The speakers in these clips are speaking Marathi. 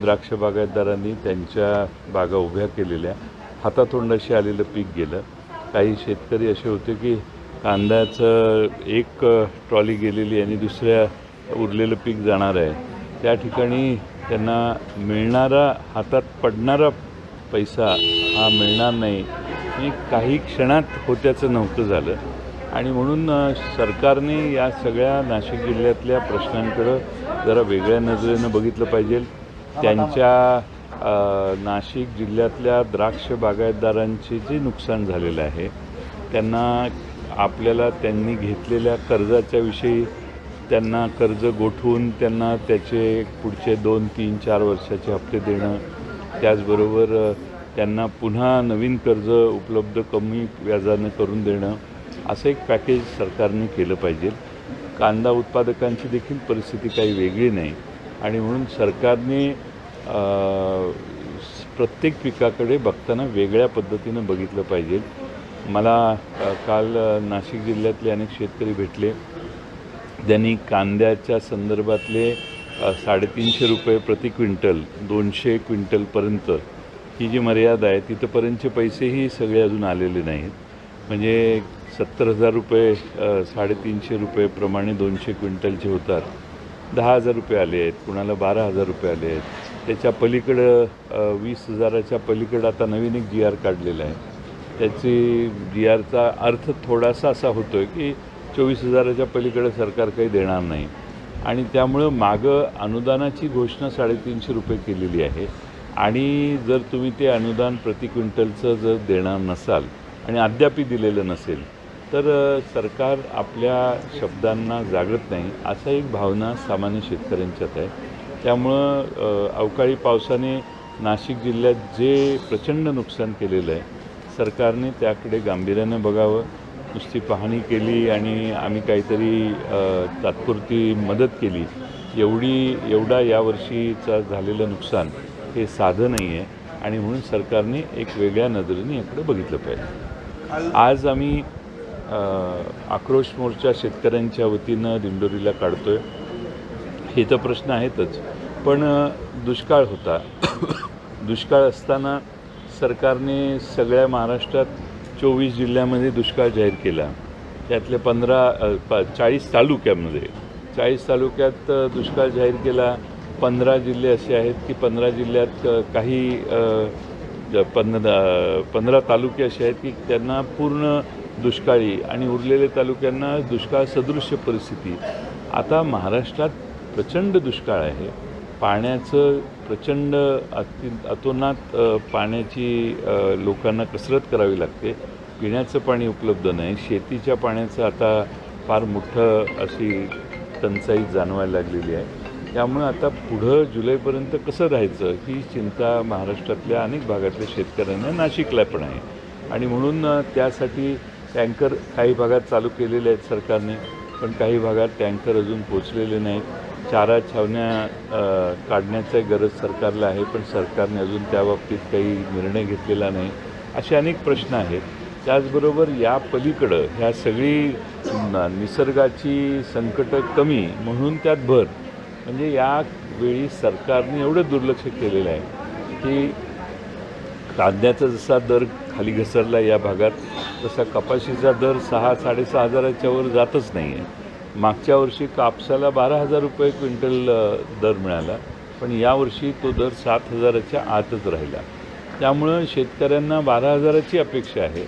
द्राक्ष बागायतदारांनी त्यांच्या बागा उभ्या केलेल्या, हातातोंडाशी आलेलं पीक गेलं. काही शेतकरी असे होते की कांद्याचं एक ट्रॉली गेलेली आणि दुसऱ्या उरलेलं पीक जाणार आहे. त्या ठिकाणी त्यांना मिळणारा, हातात पडणारा पैसा हा मिळणार नाही आणि काही क्षणात होत्याचं नव्हतं झालं. आणि म्हणून सरकारने या सगळ्या नाशिक जिल्ह्यातल्या प्रश्नांकडं जरा वेगळ्या नजरेनं बघितलं पाहिजे. त्यांच्या नाशिक जिल्ह्यातल्या द्राक्ष बागायतदारांचे जे नुकसान झालेलं आहे, त्यांना आपल्याला त्यांनी घेतलेल्या कर्जाच्या विषयी त्यांना कर्ज गोठवून त्यांना त्याचे पुढचे 2, 3, 4 वर्षाचे हप्ते देणं, त्याचबरोबर त्यांना पुन्हा नवीन कर्ज उपलब्ध कमी व्याजानं करून देणं, असं एक पॅकेज सरकारने केलं पाहिजे. कांदा उत्पादकांची देखील परिस्थिती काही वेगळी नाही आणि म्हणून सरकारने प्रत्येक पिकाकडे बघताना वेगळ्या पद्धतीनं बघितलं पाहिजे. मला काल नाशिक जिल्ह्यातले अनेक शेतकरी भेटले. त्यांनी कांद्याच्या संदर्भातले 350 रुपये प्रति क्विंटल 200 क्विंटलपर्यंत ही जी मर्यादा आहे तिथंपर्यंतचे पैसेही सगळे अजून आलेले नाहीत. म्हणजे 70,000 रुपये 350 रुपयेप्रमाणे 200 क्विंटलचे होतात. 10,000 रुपये आले आहेत, कुणाला 12,000 रुपये आले आहेत. त्याच्या पलीकडं 20,000च्या पलीकडं आता नवीन एक GR काढलेला आहे. त्याची GRचा अर्थ थोडासा असा होतो आहे की 24,000च्या पलीकडे सरकार काही देणार नाही आणि त्यामुळं मागं अनुदानाची घोषणा 350 रुपये केलेली आहे. आणि जर तुम्ही ते अनुदान प्रति क्विंटलचं जर देणार नसाल आणि अद्यापही दिलेलं नसेल तर सरकार आपल्या शब्दांना जागत नाही, असा एक भावना सामान्य शेतकऱ्यांच्यात आहे. त्यामुळं अवकाळी पावसाने नाशिक जिल्ह्यात जे प्रचंड नुकसान केलेलं आहे, सरकारने त्याकडे गांभीर्यानं बघावं. नुसती पाहणी केली आणि आम्ही काहीतरी तात्पुरती मदत केली एवढा यावर्षीचा झालेलं नुकसान हे साधं नाही आहे आणि म्हणून सरकारने एक वेगळ्या नजरेने याकडे बघितलं पाहिजे. आज आम्ही आक्रोश मोर्चा शेतकऱ्यांच्या वतीनं दिंडोरीला काढतो आहे. हे तर प्रश्न आहेतच, पण दुष्काळ होता. दुष्काळ असताना सरकारने सगळ्या महाराष्ट्रात 24 जिल्ह्यामध्ये दुष्काळ जाहीर केला. त्यातले 40 तालुक्यात दुष्काळ जाहीर केला. 15 जिल्हे असे आहेत की 15 जिल्ह्यात काही 15 तालुके असे आहेत की त्यांना पूर्ण दुष्काळी आणि उरलेल्या तालुक्यांना दुष्काळ सदृश्य परिस्थिती. आता महाराष्ट्रात प्रचंड दुष्काळ आहे. पाण्याचं प्रचंड अतोनात पाण्याची लोकांना कसरत करावी लागते. पिण्याचं पाणी उपलब्ध नाही. शेतीच्या पाण्याचं आता फार मोठं अशी टंचाई जाणवायला लागलेली आहे. त्यामुळे आता पुढं जुलैपर्यंत कसं राहायचं ही चिंता महाराष्ट्रातल्या अनेक भागातल्या शेतकऱ्यांना, नाशिकला पण आहे. आणि म्हणून त्यासाठी टँकर काही भागात चालू केलेले आहेत सरकारने, पण काही भागात टँकर अजून पोचलेले नाहीत. चारा छावण्या काढण्याची गरज सरकारला आहे, पण सरकारने अजून त्याबाबतीत काही निर्णय घेतलेला नाही. असे अनेक प्रश्न आहेत. त्याचबरोबर या पलीकडं ह्या सगळी निसर्गाची संकटं कमी म्हणून त्यात भर. म्हणजे यावेळी सरकारने एवढं दुर्लक्ष केलेलं आहे की कांद्याचा जसा दर खाली घसरला या भागात, तसा कपाशीचा दर 6-6.5 हजाराच्या वर जातच नाही आहे. मागच्या वर्षी कापसाला 12,000 रुपये क्विंटल दर मिळाला, पण यावर्षी तो दर 7,000च्या आतच राहिला. त्यामुळं शेतकऱ्यांना 12,000ची अपेक्षा आहे.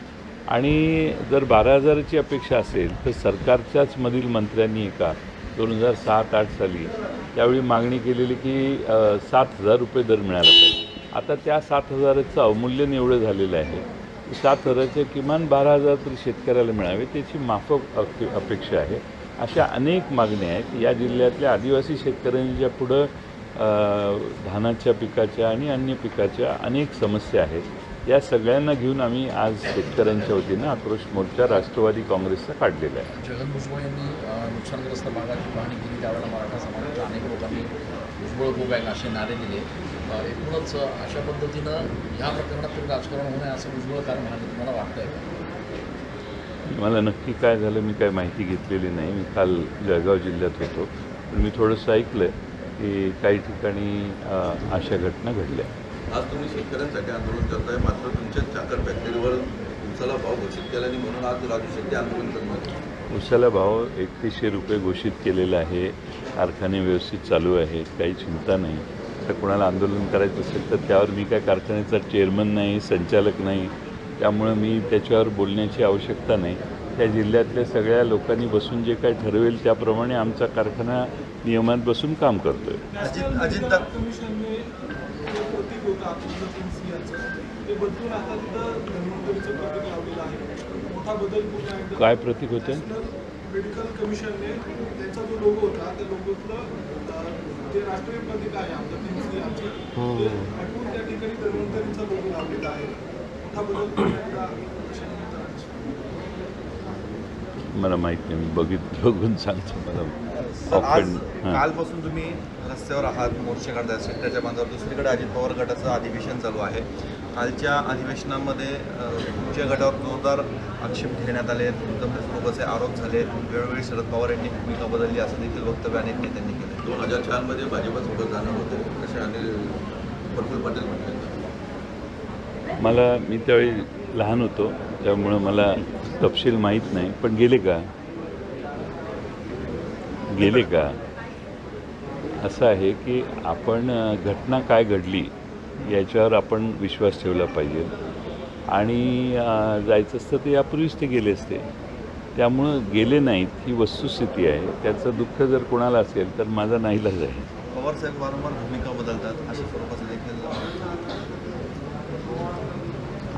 आणि जर 12,000ची अपेक्षा असेल तर सरकारच्याच मधील मंत्र्यांनी एका 2007-08 साली त्यावेळी मागणी केलेली की 7,000 रुपये दर मिळाला पाहिजे. आता त्या 7,000चं अवमूल्यन एवढं झालेलं आहे की 7,000चे किमान 12,000 तरी शेतकऱ्याला मिळावे, त्याची माफक अपेक्षा आहे. अशा अनेक मागण्या आहेत. या जिल्ह्यातल्या आदिवासी शेतकऱ्यांच्या पुढं धानाच्या पिकाच्या आणि अन्य पिकाच्या अनेक समस्या आहेत. या सगळ्यांना घेऊन आम्ही आज शेतकऱ्यांच्या वतीनं आक्रोश मोर्चा राष्ट्रवादी काँग्रेसचा काढलेला आहे. जगन भुजबळ यांनी नुकसानग्रस्त भागाची पाहणी केली, त्यावेळेला मराठा समाजाच्या अनेक लोकांनी भुजबळ गो बॅक असे नारे दिले. एकूणच अशा पद्धतीनं ह्या प्रकरणात तरी राजकारण होणं असं भुजबळ कारण म्हणाले, तुम्हाला वाटतं आहे का? मला नक्की काय झालं मी काय माहिती घेतलेली नाही. मी काल जळगाव जिल्ह्यात होतो, पण मी थोडंसं ऐकलं आहे की काही ठिकाणी अशा घटना घडल्या. आज तुम्ही शेतकऱ्यांसाठी आंदोलन करताय, मात्र तुमच्या चाकर फॅक्टरीवर उसाला भाव घोषित केल्याने म्हणून आज राजू शेट्टी आंदोलन करणार आहे. उसाला भाव 3100 रुपये घोषित केलेला आहे. कारखाने व्यवस्थित चालू आहेत, काही चिंता नाही. तर कोणाला आंदोलन करायचं असेल तर त्यावर मी काय कारखान्याचा चेअरमन नाही, संचालक नाही, त्यामुळं मी त्याच्यावर बोलण्याची आवश्यकता नाही. त्या जिल्ह्यातल्या सगळ्या लोकांनी बसून जे काय ठरवेल त्याप्रमाणे आमचा कारखाना नियमात बसून काम करतो आहे. अजित कमिशनने जे प्रतीक होतं आपलं सिंहाचं ते बदलून आता तिथं धन्वंतरीचं प्रतीक लावलेलं आहे. मोठा बदल पुन्हा एकदा काय प्रतीक होतं? नॅशनल मेडिकल कमिशनने त्यांचा जो लोगो होता त्या लोगोतलं जे राष्ट्रीय प्रतीक आहे आपलं सिंहाचं ते हटवून त्या ठिकाणी धन्वंतरीचा लोगो लावलेला आहे. मोठा बदल पुन्हा एकदा कमिशनने मला माहीत नाही, मी बघून सांगतो मला. आज हां. कालपासून तुम्ही रस्त्यावर आहात, मोर्चे काढताय सेक्टरच्या बांधावर. दुसरीकडे अजित पवार गटाचं अधिवेशन चालू आहे. कालच्या अधिवेशनामध्ये तुमच्या गटावर जोरदार आक्षेप घेण्यात आले, तुमचं फसवणुकीचे आरोप झाले, वेळोवेळी शरद पवार यांनी भूमिका बदलली असं देखील वक्तव्य अनेक नेत्यांनी केलं. 2004 मध्ये भाजपसोबत जाणार होते असे अनिल प्रफुल्ल पटेल म्हटले. मला मी त्यावेळी लहान होतो त्यामुळं मला तपशील माहीत नाही. पण गेले का असं आहे की आपण घटना काय घडली याच्यावर आपण विश्वास ठेवला पाहिजे. आणि जायचं असतं तर यापूर्वीच ते गेले असते. त्यामुळं गेले नाहीत ही वस्तुस्थिती आहे. त्याचं दुःख जर कोणाला असेल तर माझा नाईलाज आहे. पवारसाहेब वारंवार भूमिका बदलतात अशा स्वरूपाचं देखील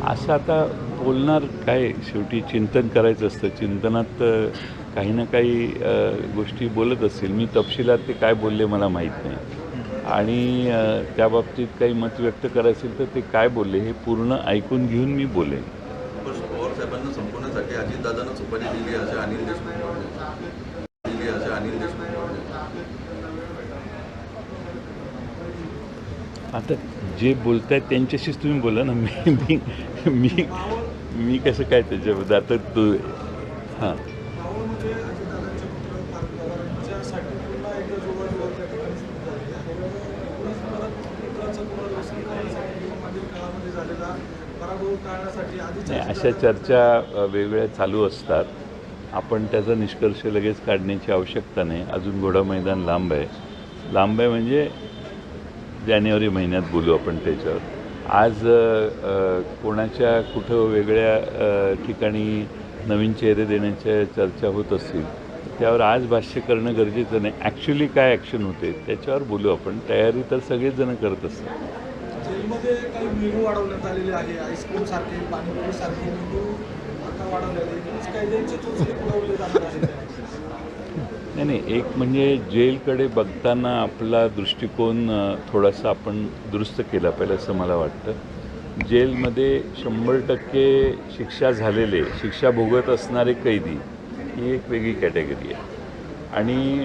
असं आता बोलणार काय, शेवटी चिंतन करायचं असतं. चिंतनात काही ना काही गोष्टी बोलत असतील. मी तपशिलात ते काय बोलले मला माहीत नाही. आणि त्या बाबतीत काही मत व्यक्त करायचं असेल तर ते काय बोलले हे पूर्ण ऐकून घेऊन मी बोलेन. पवार साहेबांना संपवण्यासाठी अजितदादांना सुपारी दिली असे अनिल देशमुख म्हणाले. आता जे बोलत आहेत त्यांच्याशीच तुम्ही बोला ना. मी कसं काय त्याच्याबद्दल आता तो हां मावळमध्ये अजितदादांचे पुत्र पार्थ पवार यांच्यासाठी पुन्हा एकदा जोडाजोड त्या ठिकाणी सुरू झाली आहे. एकूणच परत पुत्राचं पुनर्वसन करण्यासाठी किंवा मागील काळामध्ये झालेला पराभव टाळण्यासाठी नाही, अशा चर्चा वेगवेगळ्या चालू असतात. आपण त्याचा निष्कर्ष लगेच काढण्याची आवश्यकता नाही. अजून घोडा मैदान लांब आहे म्हणजे जानेवारी महिन्यात बोलू आपण त्याच्यावर. आज कोणाच्या कुठं वेगळ्या ठिकाणी नवीन चेहरे देण्याच्या चर्चा होत असतील त्यावर आज भाष्य करणं गरजेचं नाही. ॲक्च्युली काय ॲक्शन होते त्याच्यावर बोलू आपण. तयारी तर सगळेच जण करत असतात. जेलमध्ये काही मेनू वाढवण्यात आलेले आहे. आईस्क्रीम सारखे, पाणीपुरी सारखे मेनू आता वाढवलेले आहे. कैद्यांचे चोचले पुरवले जाणार आहेत. नाही, एक म्हणजे जेलकडे बघताना आपला दृष्टिकोन थोडासा आपण दुरुस्त केला पाहिजे असं मला वाटतं. जेलमध्ये 100% शिक्षा झालेले, शिक्षा भोगत असणारे कैदी ही एक वेगळी कॅटेगरी आहे. आणि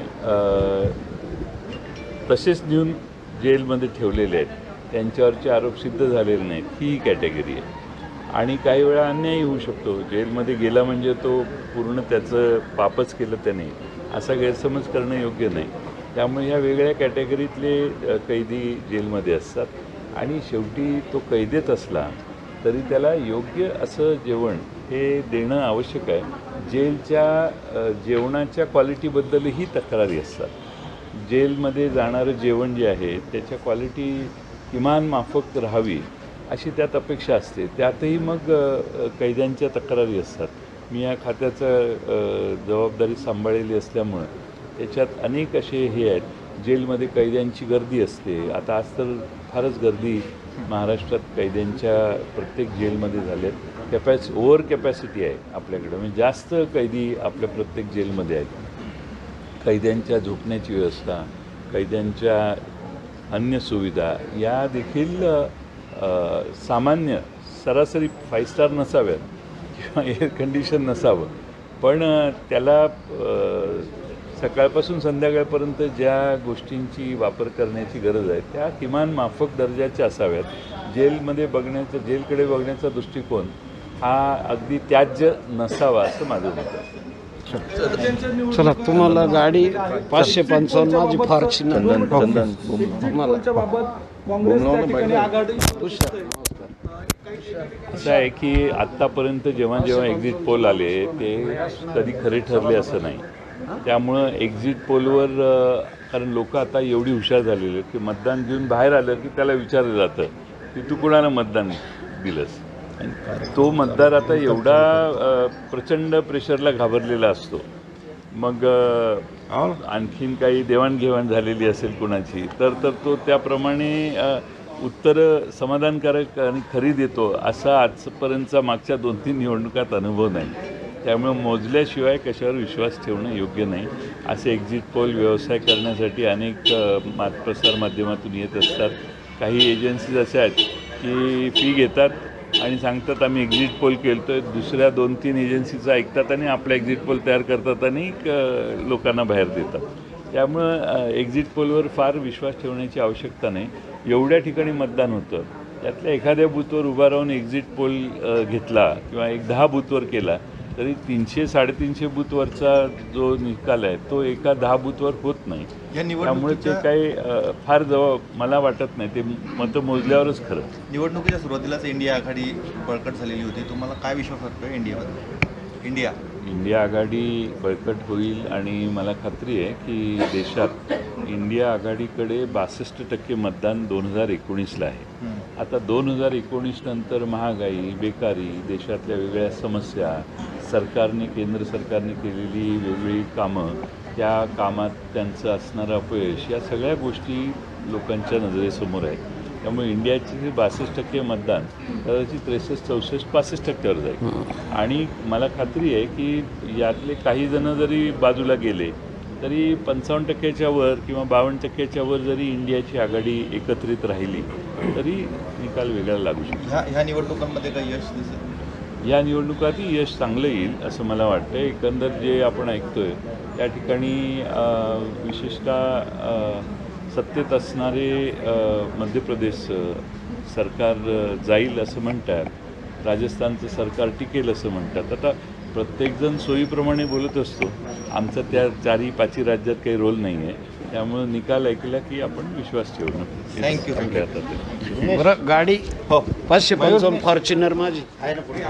तसेच नेऊन जेलमध्ये ठेवलेले आहेत त्यांच्यावरचे आरोप सिद्ध झालेले नाहीत ही कॅटेगरी आहे. आणि काही वेळा अन्यायही होऊ शकतो. जेलमध्ये गेला म्हणजे तो पूर्ण त्याचं पापच केलं त्याने असा गैरसमज करणं योग्य नाही. त्यामुळे ह्या वेगळ्या कॅटेगरीतले कैदी जेलमध्ये असतात. आणि शेवटी तो कैदेत असला तरी त्याला योग्य असं जेवण हे देणं आवश्यक आहे. जेलच्या जेवणाच्या क्वालिटीबद्दलही तक्रारी असतात. जेलमध्ये जाणारं जेवण जे आहे त्याच्या क्वालिटी किमान माफक राहावी अशी त्यात अपेक्षा असते. त्यातही मग कैद्यांच्या तक्रारी असतात. मी या खात्याचं जबाबदारी सांभाळलेली असल्यामुळं त्याच्यात अनेक असे हे आहेत. जेलमध्ये कैद्यांची गर्दी असते. आता आज तर फारच गर्दी महाराष्ट्रात कैद्यांच्या प्रत्येक जेलमध्ये झाल्यात. ओव्हर कॅपॅसिटी आहे आपल्याकडं. म्हणजे जास्त कैदी आपल्या प्रत्येक जेलमध्ये आहेत. कैद्यांच्या झोपण्याची व्यवस्था, कैद्यांच्या अन्य सुविधा या देखील सामान्य सरासरी 5 स्टार नसाव्यात किंवा एअर कंडिशन नसावं. पण त्याला सकाळपासून संध्याकाळपर्यंत ज्या गोष्टींची वापर करण्याची गरज आहे त्या किमान माफक दर्जाच्या असाव्यात. जेलकडे बघण्याचा दृष्टिकोन हा अगदी त्याज्य नसावा असं माझं मत आहे. त्यांच्या निवडणुका चला तुम्हाला गाडी 555 माझी फॉर्च्युनर पोलच्या बाबत काँग्रेस त्या ठिकाणी आघाडी असं आहे की आत्तापर्यंत जेव्हा जेव्हा एक्झिट पोल आले ते कधी खरे ठरले असं नाही. त्यामुळं एक्झिट पोलवर कारण लोक आता एवढी हुशार झालेली आहेत की मतदान घेऊन बाहेर आलं की त्याला विचारलं जातं की तू कुणाला मतदान दिलंस. आणि तो मतदार आता एवढा प्रचंड प्रेशरला घाबरलेला असतो. मग आणखीन काही देवाणघेवाण झालेली असेल कुणाची तर तो त्याप्रमाणे उत्तरं समाधानकारक आणि खरी देतो असा आजपर्यंतचा मागच्या 2-3 निवडणुकात अनुभव नाही. त्यामुळे मोजल्याशिवाय कशावर विश्वास ठेवणं योग्य नाही. असे एक्झिट पोल व्यवसाय करण्यासाठी अनेक प्रसार माध्यमातून येत असतात. काही एजन्सीज अशा आहेत की फी घेतात आणि सांगतात आम्ही एक्झिट पोल केलं तर दुसऱ्या 2-3 एजन्सीचं ऐकतात आणि आपला एक्झिट पोल तयार करतात आणि लोकांना बाहेर देतात. त्यामुळं एक्झिट पोलवर फार विश्वास ठेवण्याची आवश्यकता नाही. एवढ्या ठिकाणी मतदान होतं त्यातल्या एखाद्या बूथवर उभा राहून एक्झिट पोल घेतला किंवा 10 बूथवर केला तरी 300-350 बूथवरचा जो निकाल आहे तो एका 10 बूथवर होत नाही. त्यामुळे ते काही फार जवळ मला वाटत नाही. ते मतं मोजल्यावरच खरं. निवडणुकीच्या सुरुवातीलाच इंडिया आघाडी बळकट झालेली होती. तुम्हाला काय विश्वास वाटतो इंडिया आघाडी बळकट होईल आणि मला खात्री आहे की देशात इंडिया आघाडीकडे 62% मतदान 2019ला आहे. आता 2019 नंतर महागाई, बेकारी, देशातल्या वेगळ्या समस्या, केंद्र सरकारने केलेली वेगवेगळी कामं, त्या कामात त्यांचं असणारं अपयश या सगळ्या गोष्टी लोकांच्या नजरेसमोर आहेत. त्यामुळे इंडियाचे जे 62% मतदान कदाचित 63-64-65%वर जाईल. आणि मला खात्री आहे की यातले काही जण जरी बाजूला गेले तरी 55%च्या वर किंवा 52%च्या वर जरी इंडियाची आघाडी एकत्रित राहिली तरी निकाल वेगळा लागू शकतो. ह्या निवडणुकांमध्ये काही यश दिसेल? या निवडणुकातही यश चांगलं येईल असं मला वाटतं. एकंदर जे आपण ऐकतोय त्या ठिकाणी विशेषतः सत्तेत असणारे मध्य प्रदेश सरकार जाईल असं म्हणतात. राजस्थानचं सरकार टिकेल असं म्हणतात. आता प्रत्येकजण सोयीप्रमाणे बोलत असतो. आमचा त्या 4-5 राज्यात काही रोल नाही आहे. त्यामुळं निकाल ऐकला की आपण विश्वास ठेवणं थँक्यू. बरं गाडी 555 फॉर्च्युनर माझी आहे ना पुढे.